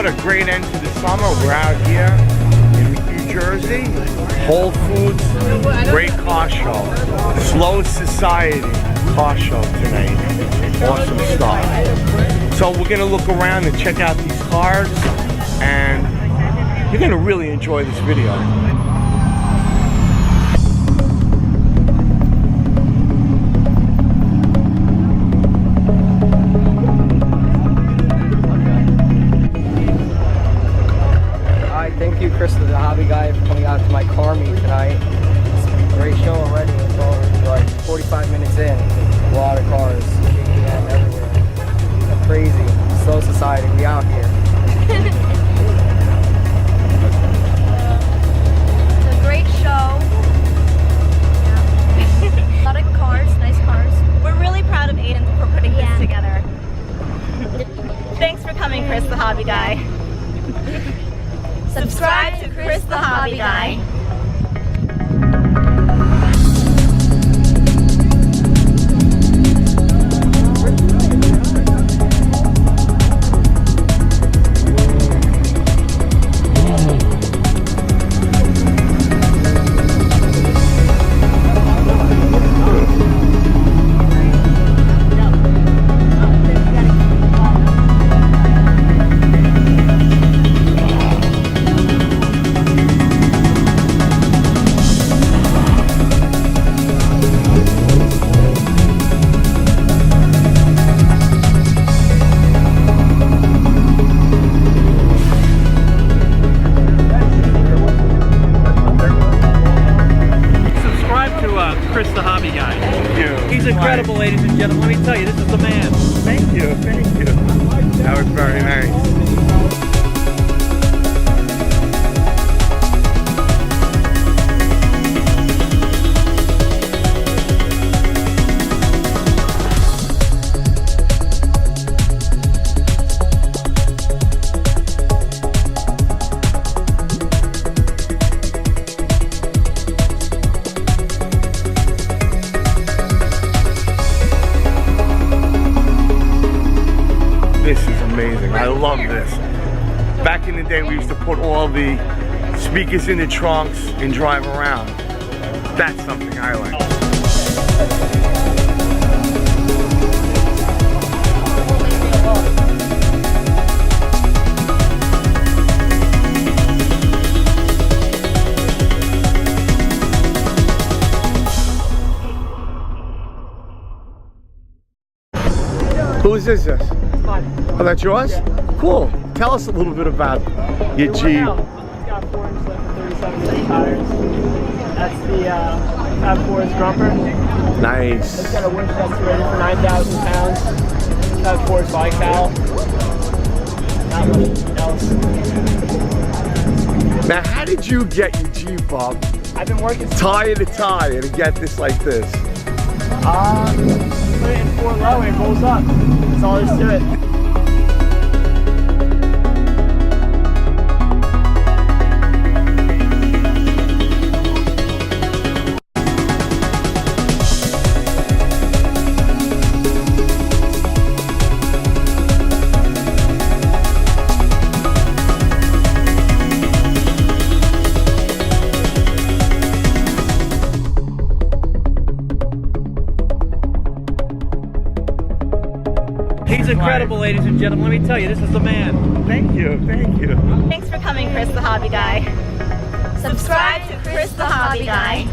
a great end to the summer. We're out here in New Jersey. Whole Foods, great car show. Slow Society car show tonight. Awesome stuff. So we're gonna look around and check out these cars, and you're gonna really enjoy this video. Thank you, Chris, the hobby guy, for coming out to my car meet tonight. It's a great show already. It's already like 45 minutes in. A lot of cars, KTM everywhere. Crazy. Slow Society, we out here. It's a great show. Yeah. A lot of cars, nice cars. We're really proud of Aiden for putting this together. Thanks for coming, Chris, the hobby guy. Subscribe to Chris the Hobby Guy. Chris the Hobby Guy. Thank you. He's incredible, ladies and gentlemen. Let me tell you, this is the man. Thank you, thank you. That was very nice. This is amazing. I love this. Back in the day, we used to put all the speakers in the trunks and drive around. That's something I like. Whose is this? Oh, that's yours? Yeah. Cool. Tell us a little bit about your Jeep. It's got 4-inch lift and 37-inch tires. That's the Fab Fours grumper. Nice. It's got a winch that's rated for 9,000 pounds. Fab Fours bike cowl. Not much else. Now, how did you get your Jeep up I've been working. tire to tire to get this like this? Put it in 4 low and it rolls up. That's all there is to it. He's incredible, ladies and gentlemen. Let me tell you, this is the man. Thank you, thank you. Thanks for coming, Chris the Hobby Guy. Subscribe to Chris the Hobby Guy.